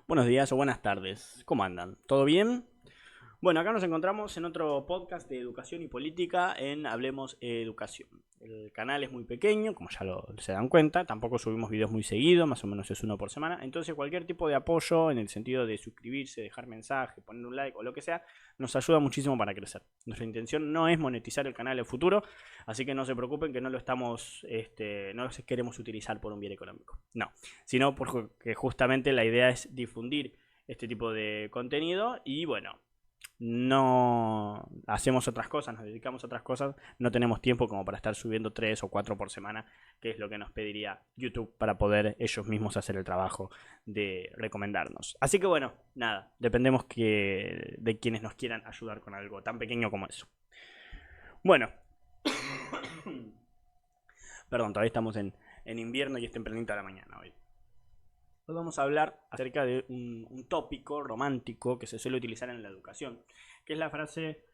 Buenos días o buenas tardes. ¿Cómo andan? ¿Todo bien? Bueno, acá nos encontramos en otro podcast de educación y política en Hablemos Educación. El canal es muy pequeño, como ya se dan cuenta, tampoco subimos videos muy seguido, más o menos es uno por semana. Entonces cualquier tipo de apoyo en el sentido de suscribirse, dejar mensaje, poner un like o lo que sea, nos ayuda muchísimo para crecer. Nuestra intención no es monetizar el canal en futuro, así que no se preocupen que no lo estamos, no lo queremos utilizar por un bien económico. No, sino porque justamente la idea es difundir este tipo de contenido y bueno, no hacemos otras cosas, nos dedicamos a otras cosas, no tenemos tiempo como para estar subiendo 3 o 4 por semana, que es lo que nos pediría YouTube para poder ellos mismos hacer el trabajo de recomendarnos. Así que bueno, nada, dependemos de quienes nos quieran ayudar con algo tan pequeño como eso. Bueno, perdón, todavía estamos en invierno y es tempranito a la mañana hoy. Hoy vamos a hablar acerca de un tópico romántico que se suele utilizar en la educación, que es la frase,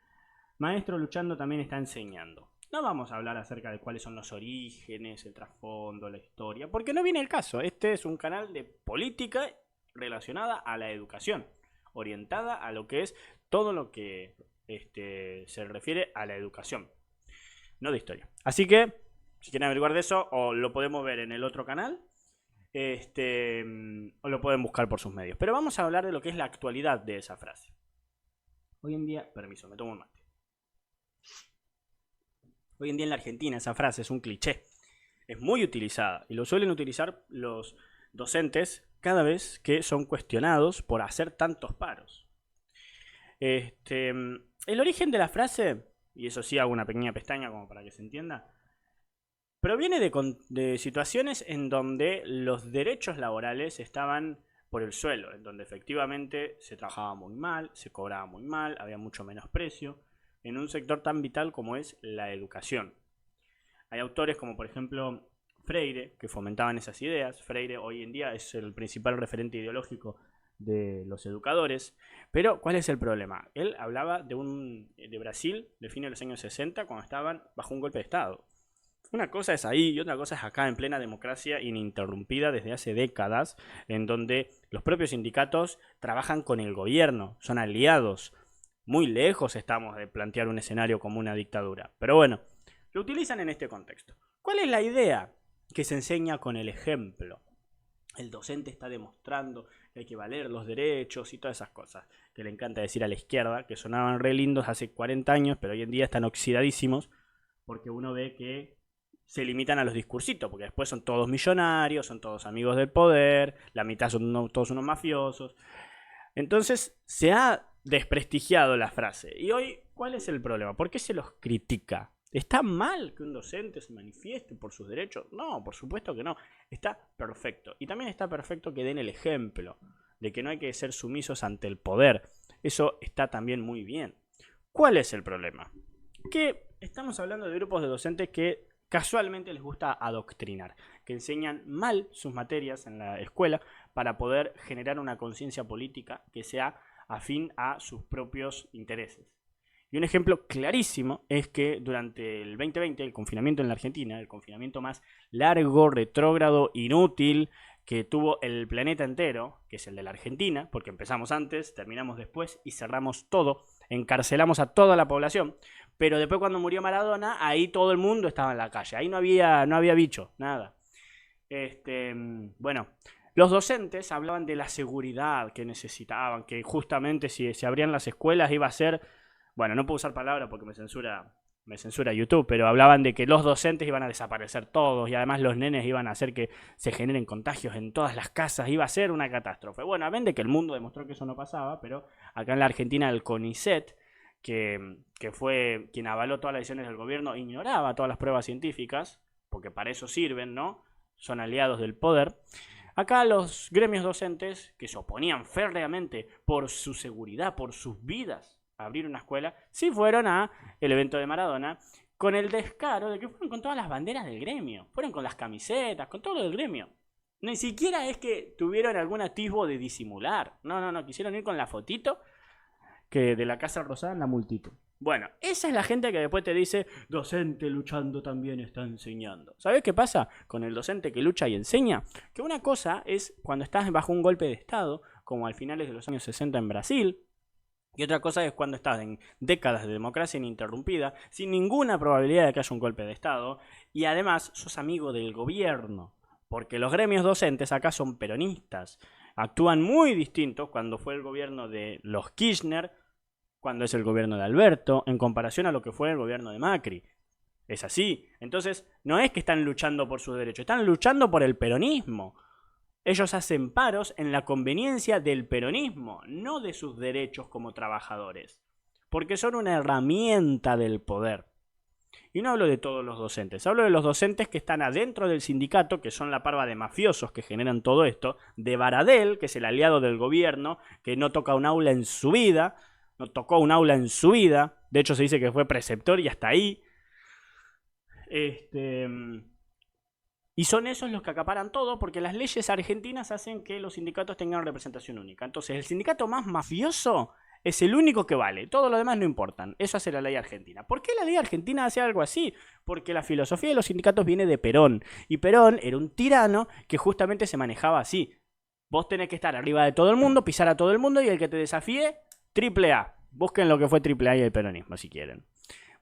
maestro luchando también está enseñando. No vamos a hablar acerca de cuáles son los orígenes, el trasfondo, la historia, porque no viene el caso. Este es un canal de política relacionada a la educación, orientada a lo que es todo lo que se refiere a la educación, no de historia. Así que, si quieren averiguar de eso, o lo podemos ver en el otro canal, o lo pueden buscar por sus medios. Pero vamos a hablar de lo que es la actualidad de esa frase. Hoy en día, permiso, me tomo un mate. Hoy en día en la Argentina esa frase es un cliché. Es muy utilizada y lo suelen utilizar los docentes cada vez que son cuestionados por hacer tantos paros. El origen de la frase, y eso sí hago una pequeña pestaña como para que se entienda, proviene de situaciones en donde los derechos laborales estaban por el suelo, en donde efectivamente se trabajaba muy mal, se cobraba muy mal, había mucho menosprecio, en un sector tan vital como es la educación. Hay autores como por ejemplo Freire que fomentaban esas ideas. Freire hoy en día es el principal referente ideológico de los educadores. Pero ¿cuál es el problema? Él hablaba de Brasil de fines de los años 60 cuando estaban bajo un golpe de Estado. Una cosa es ahí y otra cosa es acá en plena democracia ininterrumpida desde hace décadas, en donde los propios sindicatos trabajan con el gobierno, son aliados. Muy lejos estamos de plantear un escenario como una dictadura. Pero bueno, lo utilizan en este contexto. ¿Cuál es la idea? Que se enseña con el ejemplo. El docente está demostrando que hay que valer los derechos y todas esas cosas que le encanta decir a la izquierda, que sonaban re lindos hace 40 años, pero hoy en día están oxidadísimos, porque uno ve que se limitan a los discursitos, porque después son todos millonarios, son todos amigos del poder, la mitad son todos unos mafiosos. Entonces se ha desprestigiado la frase. Y hoy, ¿cuál es el problema? ¿Por qué se los critica? ¿Está mal que un docente se manifieste por sus derechos? No, por supuesto que no. Está perfecto. Y también está perfecto que den el ejemplo de que no hay que ser sumisos ante el poder. Eso está también muy bien. ¿Cuál es el problema? Que estamos hablando de grupos de docentes que casualmente les gusta adoctrinar, que enseñan mal sus materias en la escuela para poder generar una conciencia política que sea afín a sus propios intereses. Y un ejemplo clarísimo es que durante el 2020, el confinamiento en la Argentina, el confinamiento más largo, retrógrado, inútil que tuvo el planeta entero, que es el de la Argentina, porque empezamos antes, terminamos después y cerramos todo, encarcelamos a toda la población, pero después cuando murió Maradona, ahí todo el mundo estaba en la calle, ahí no había bicho, nada. Bueno, los docentes hablaban de la seguridad que necesitaban, que justamente si se abrían las escuelas iba a ser, bueno, no puedo usar palabras porque me censura YouTube, pero hablaban de que los docentes iban a desaparecer todos y además los nenes iban a hacer que se generen contagios en todas las casas, iba a ser una catástrofe. Bueno, amén de que el mundo demostró que eso no pasaba, pero acá en la Argentina el CONICET, que fue quien avaló todas las decisiones del gobierno, ignoraba todas las pruebas científicas, porque para eso sirven, ¿no? Son aliados del poder. Acá los gremios docentes, que se oponían férreamente por su seguridad, por sus vidas, a abrir una escuela, sí fueron a el evento de Maradona, con el descaro de que fueron con todas las banderas del gremio, fueron con las camisetas, con todo lo del gremio. Ni siquiera es que tuvieron algún atisbo de disimular. No, quisieron ir con la fotito que de la Casa Rosada en la multitud. Bueno, esa es la gente que después te dice, docente luchando también está enseñando. ¿Sabés qué pasa con el docente que lucha y enseña? Que una cosa es cuando estás bajo un golpe de Estado, como al finales de los años 60 en Brasil, y otra cosa es cuando estás en décadas de democracia ininterrumpida, sin ninguna probabilidad de que haya un golpe de Estado, y además sos amigo del gobierno, porque los gremios docentes acá son peronistas. Actúan muy distintos cuando fue el gobierno de los Kirchner, cuando es el gobierno de Alberto, en comparación a lo que fue el gobierno de Macri. Es así. Entonces, no es que están luchando por sus derechos, están luchando por el peronismo. Ellos hacen paros en la conveniencia del peronismo, no de sus derechos como trabajadores, porque son una herramienta del poder. Y no hablo de todos los docentes, hablo de los docentes que están adentro del sindicato, que son la parva de mafiosos que generan todo esto, de Baradel, que es el aliado del gobierno, que no toca un aula en su vida, no tocó un aula en su vida, de hecho se dice que fue preceptor y hasta ahí. Y son esos los que acaparan todo porque las leyes argentinas hacen que los sindicatos tengan representación única. Entonces el sindicato más mafioso es el único que vale, todo lo demás no importan. Eso hace la ley argentina. ¿Por qué la ley argentina hace algo así? Porque la filosofía de los sindicatos viene de Perón. Y Perón era un tirano que justamente se manejaba así. Vos tenés que estar arriba de todo el mundo, pisar a todo el mundo y el que te desafíe, triple A. Busquen lo que fue triple A y el peronismo si quieren.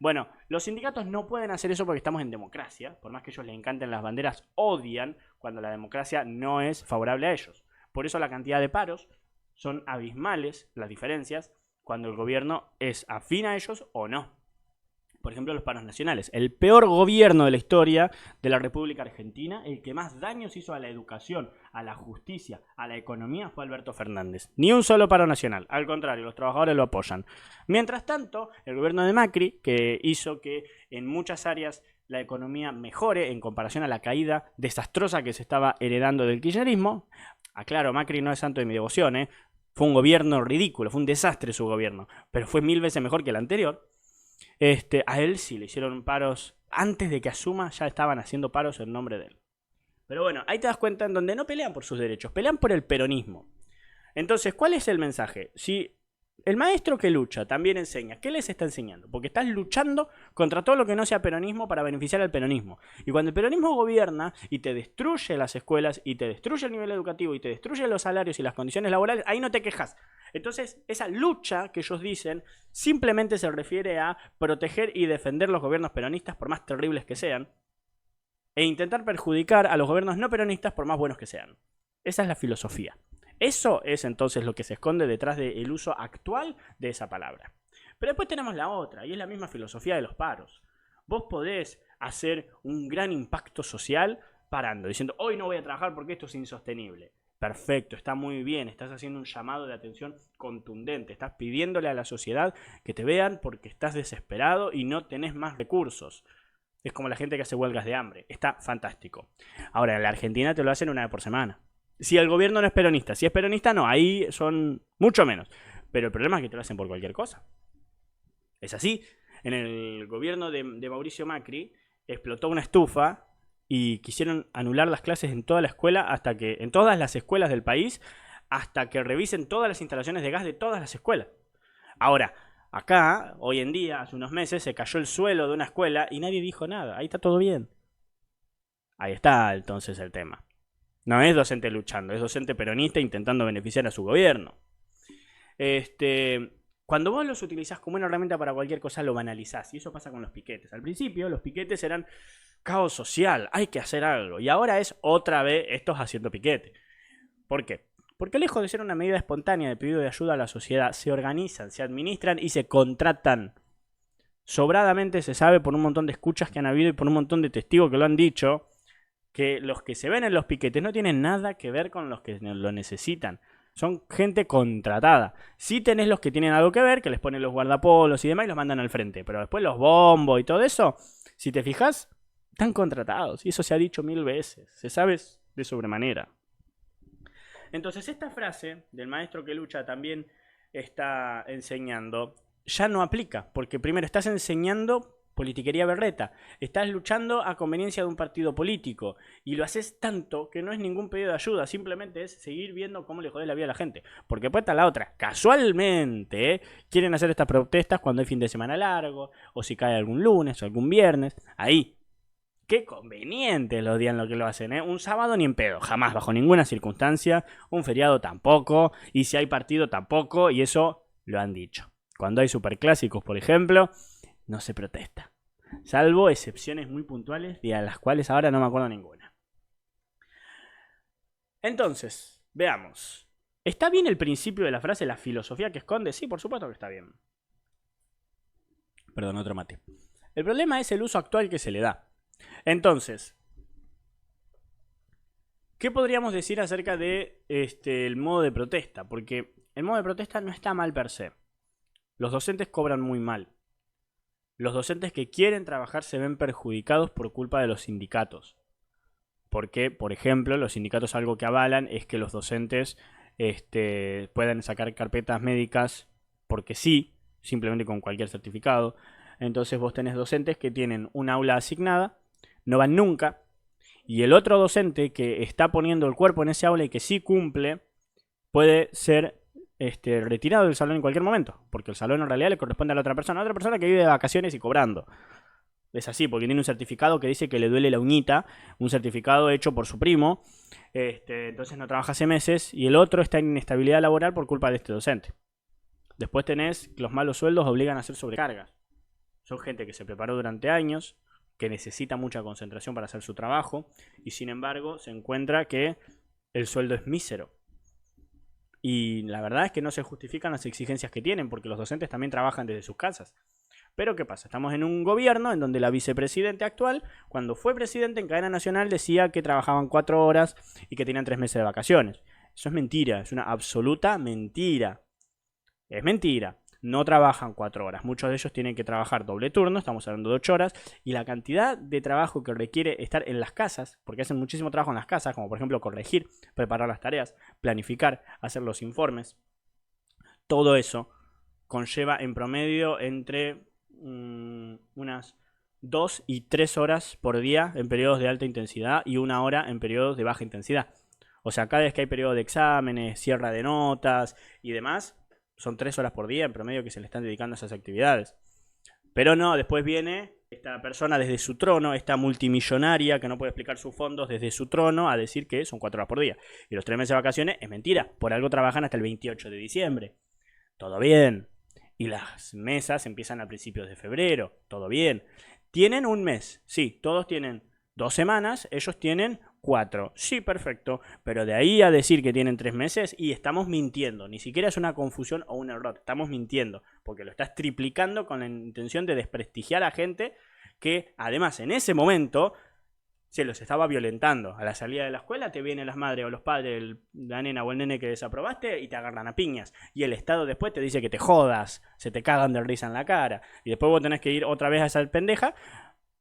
Bueno, los sindicatos no pueden hacer eso porque estamos en democracia. Por más que a ellos les encanten las banderas, odian cuando la democracia no es favorable a ellos. Por eso la cantidad de paros son abismales, las diferencias, cuando el gobierno es afín a ellos o no. Por ejemplo, los paros nacionales. El peor gobierno de la historia de la República Argentina, el que más daños hizo a la educación, a la justicia, a la economía, fue Alberto Fernández. Ni un solo paro nacional. Al contrario, los trabajadores lo apoyan. Mientras tanto, el gobierno de Macri, que hizo que en muchas áreas la economía mejore en comparación a la caída desastrosa que se estaba heredando del kirchnerismo. Aclaro, Macri no es santo de mi devoción, ¿eh? Fue un gobierno ridículo, fue un desastre su gobierno, pero fue 1000 veces mejor que el anterior. A él sí le hicieron paros. Antes de que asuma ya estaban haciendo paros en nombre de él. Pero bueno, ahí te das cuenta en donde no pelean por sus derechos, pelean por el peronismo. Entonces, ¿cuál es el mensaje? Si el maestro que lucha también enseña, ¿qué les está enseñando? Porque estás luchando contra todo lo que no sea peronismo para beneficiar al peronismo. Y cuando el peronismo gobierna y te destruye las escuelas y te destruye el nivel educativo y te destruye los salarios y las condiciones laborales, ahí no te quejas. Entonces, esa lucha que ellos dicen simplemente se refiere a proteger y defender los gobiernos peronistas por más terribles que sean e intentar perjudicar a los gobiernos no peronistas por más buenos que sean. Esa es la filosofía. Eso es entonces lo que se esconde detrás del uso actual de esa palabra. Pero después tenemos la otra, y es la misma filosofía de los paros. Vos podés hacer un gran impacto social parando, diciendo, hoy no voy a trabajar porque esto es insostenible. Perfecto, está muy bien, estás haciendo un llamado de atención contundente, estás pidiéndole a la sociedad que te vean porque estás desesperado y no tenés más recursos. Es como la gente que hace huelgas de hambre, está fantástico. Ahora, en la Argentina te lo hacen una vez por semana. Si el gobierno no es peronista, si es peronista no, ahí son mucho menos. Pero el problema es que te lo hacen por cualquier cosa. Es así. En el gobierno de Mauricio Macri explotó una estufa y quisieron anular las clases en toda la escuela en todas las escuelas del país hasta que revisen todas las instalaciones de gas de todas las escuelas. Ahora, acá, hoy en día, hace unos meses, se cayó el suelo de una escuela y nadie dijo nada. Ahí está todo bien. Ahí está entonces el tema. No es docente luchando, es docente peronista intentando beneficiar a su gobierno. Cuando vos los utilizás como una herramienta para cualquier cosa, lo banalizás. Y eso pasa con los piquetes. Al principio, los piquetes eran caos social, hay que hacer algo. Y ahora es otra vez estos haciendo piquete. ¿Por qué? Porque lejos de ser una medida espontánea de pedido de ayuda a la sociedad, se organizan, se administran y se contratan. Sobradamente se sabe por un montón de escuchas que han habido y por un montón de testigos que lo han dicho, que los que se ven en los piquetes no tienen nada que ver con los que lo necesitan. Son gente contratada. Sí tenés los que tienen algo que ver, que les ponen los guardapolos y demás y los mandan al frente. Pero después los bombos y todo eso, si te fijas, están contratados. Y eso se ha dicho 1000 veces. Se sabe de sobremanera. Entonces esta frase del maestro que lucha también está enseñando. Ya no aplica. Porque primero estás enseñando politiquería berreta. Estás luchando a conveniencia de un partido político y lo haces tanto que no es ningún pedido de ayuda, simplemente es seguir viendo cómo le jodés la vida a la gente. Porque después está la otra. Casualmente, quieren hacer estas protestas cuando hay fin de semana largo, o si cae algún lunes o algún viernes. Ahí. Qué conveniente los días en los que lo hacen, ¿eh? Un sábado ni en pedo, jamás, bajo ninguna circunstancia. Un feriado tampoco. Y si hay partido tampoco. Y eso lo han dicho. Cuando hay superclásicos, por ejemplo, no se protesta. Salvo excepciones muy puntuales y a las cuales ahora no me acuerdo ninguna. Entonces, veamos. ¿Está bien el principio de la frase, la filosofía que esconde? Sí, por supuesto que está bien. Perdón, otro mate. El problema es el uso actual que se le da. Entonces, ¿qué podríamos decir acerca de el modo de protesta? Porque el modo de protesta no está mal per se. Los docentes cobran muy mal. Los docentes que quieren trabajar se ven perjudicados por culpa de los sindicatos. Porque, por ejemplo, los sindicatos algo que avalan es que los docentes puedan sacar carpetas médicas porque sí, simplemente con cualquier certificado. Entonces vos tenés docentes que tienen un aula asignada, no van nunca, y el otro docente que está poniendo el cuerpo en ese aula y que sí cumple, puede ser retirado del salón en cualquier momento, porque el salón en realidad le corresponde a la otra persona que vive de vacaciones y cobrando. Es así, porque tiene un certificado que dice que le duele la uñita, un certificado hecho por su primo, entonces no trabaja hace meses, y el otro está en inestabilidad laboral por culpa de este docente. Después tenés que los malos sueldos obligan a hacer sobrecargas. Son gente que se preparó durante años, que necesita mucha concentración para hacer su trabajo, y sin embargo se encuentra que el sueldo es mísero. Y la verdad es que no se justifican las exigencias que tienen, porque los docentes también trabajan desde sus casas. Pero ¿qué pasa? Estamos en un gobierno en donde la vicepresidenta actual, cuando fue presidente en cadena nacional, decía que trabajaban 4 horas y que tenían 3 meses de vacaciones. Eso es mentira, es una absoluta mentira. Es mentira. No trabajan 4 horas. Muchos de ellos tienen que trabajar doble turno, estamos hablando de 8 horas, y la cantidad de trabajo que requiere estar en las casas, porque hacen muchísimo trabajo en las casas, como por ejemplo corregir, preparar las tareas, planificar, hacer los informes. Todo eso conlleva en promedio entre unas 2 y 3 horas por día en periodos de alta intensidad y 1 hora en periodos de baja intensidad. O sea, cada vez que hay periodo de exámenes, cierre de notas y demás, son 3 horas por día en promedio que se le están dedicando a esas actividades. Pero no, después viene esta persona desde su trono, esta multimillonaria que no puede explicar sus fondos desde su trono a decir que son 4 horas por día. Y los 3 meses de vacaciones es mentira, por algo trabajan hasta el 28 de diciembre. Todo bien. Y las mesas empiezan a principios de febrero. Todo bien. Tienen un mes. Sí, todos tienen 2 semanas. Ellos tienen 4. Sí, perfecto. Pero de ahí a decir que tienen 3 meses y estamos mintiendo. Ni siquiera es una confusión o un error. Estamos mintiendo. Porque lo estás triplicando con la intención de desprestigiar a gente que además en ese momento se los estaba violentando. A la salida de la escuela te vienen las madres o los padres, la nena o el nene que desaprobaste y te agarran a piñas. Y el Estado después te dice que te jodas, se te cagan de risa en la cara. Y después vos tenés que ir otra vez a esa pendeja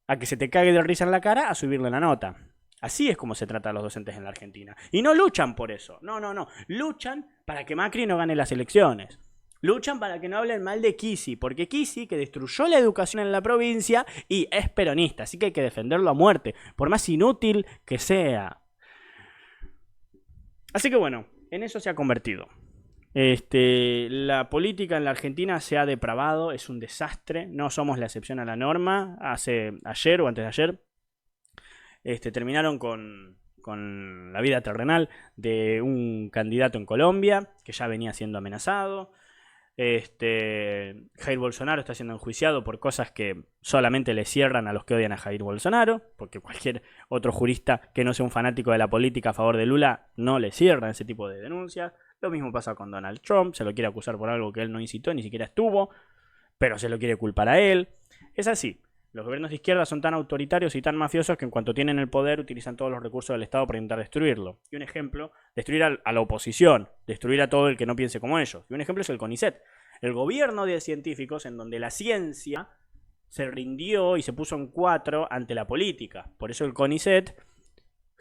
a que se te cague de risa en la cara a subirle la nota. Así es como se trata a los docentes en la Argentina. Y no luchan por eso. No. Luchan para que Macri no gane las elecciones. Luchan para que no hablen mal de Kisi, porque Kisi, que destruyó la educación en la provincia y es peronista, así que hay que defenderlo a muerte, por más inútil que sea. Así que bueno, en eso se ha convertido. La política en la Argentina se ha depravado, es un desastre, no somos la excepción a la norma. Ayer o antes de ayer terminaron con la vida terrenal de un candidato en Colombia que ya venía siendo amenazado. Jair Bolsonaro está siendo enjuiciado por cosas que solamente le cierran a los que odian a Jair Bolsonaro, porque cualquier otro jurista que no sea un fanático de la política a favor de Lula no le cierran ese tipo de denuncias. Lo mismo pasa con Donald Trump, se lo quiere acusar por algo que él no incitó, ni siquiera estuvo, pero se lo quiere culpar a él. Es así. Los gobiernos de izquierda son tan autoritarios y tan mafiosos que en cuanto tienen el poder utilizan todos los recursos del Estado para intentar destruirlo. Y un ejemplo, destruir a la oposición, destruir a todo el que no piense como ellos. Y un ejemplo es el CONICET, el gobierno de científicos en donde la ciencia se rindió y se puso en 4 ante la política. Por eso el CONICET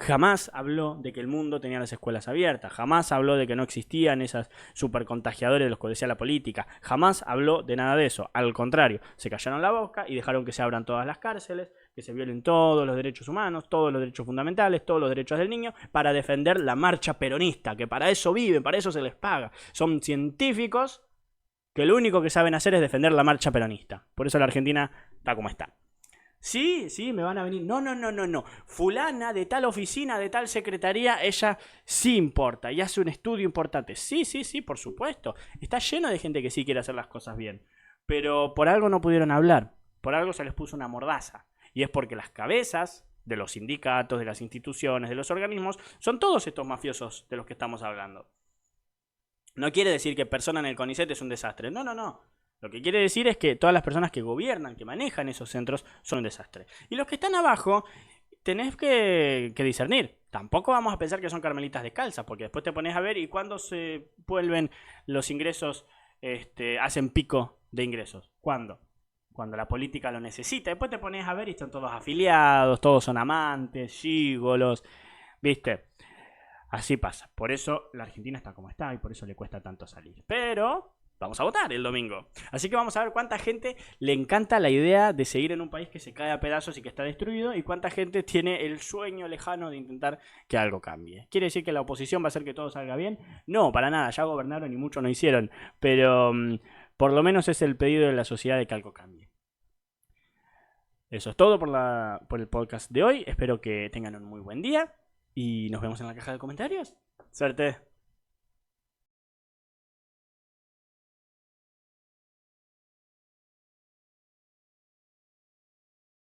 Jamás habló de que el mundo tenía las escuelas abiertas, jamás habló de que no existían esas supercontagiadores de los que decía la política, jamás habló de nada de eso. Al contrario, se callaron la boca y dejaron que se abran todas las cárceles, que se violen todos los derechos humanos, todos los derechos fundamentales, todos los derechos del niño, para defender la marcha peronista, que para eso viven, para eso se les paga. Son científicos que lo único que saben hacer es defender la marcha peronista. Por eso la Argentina está como está. Sí, me van a venir. No. Fulana de tal oficina, de tal secretaría, ella sí importa y hace un estudio importante. Sí, por supuesto. Está lleno de gente que sí quiere hacer las cosas bien. Pero por algo no pudieron hablar. Por algo se les puso una mordaza. Y es porque las cabezas de los sindicatos, de las instituciones, de los organismos, son todos estos mafiosos de los que estamos hablando. No quiere decir que persona en el CONICET es un desastre. No. Lo que quiere decir es que todas las personas que gobiernan, que manejan esos centros, son un desastre. Y los que están abajo, tenés que discernir. Tampoco vamos a pensar que son carmelitas descalzas, porque después te pones a ver y cuando se vuelven los ingresos, hacen pico de ingresos. ¿Cuándo? Cuando la política lo necesita. Después te pones a ver y están todos afiliados, todos son amantes, gígolos, ¿viste? Así pasa. Por eso la Argentina está como está y por eso le cuesta tanto salir. Pero vamos a votar el domingo. Así que vamos a ver cuánta gente le encanta la idea de seguir en un país que se cae a pedazos y que está destruido y cuánta gente tiene el sueño lejano de intentar que algo cambie. ¿Quiere decir que la oposición va a hacer que todo salga bien? No, para nada. Ya gobernaron y mucho no hicieron. Pero por lo menos es el pedido de la sociedad de que algo cambie. Eso es todo por el podcast de hoy. Espero que tengan un muy buen día y nos vemos en la caja de comentarios. Suerte.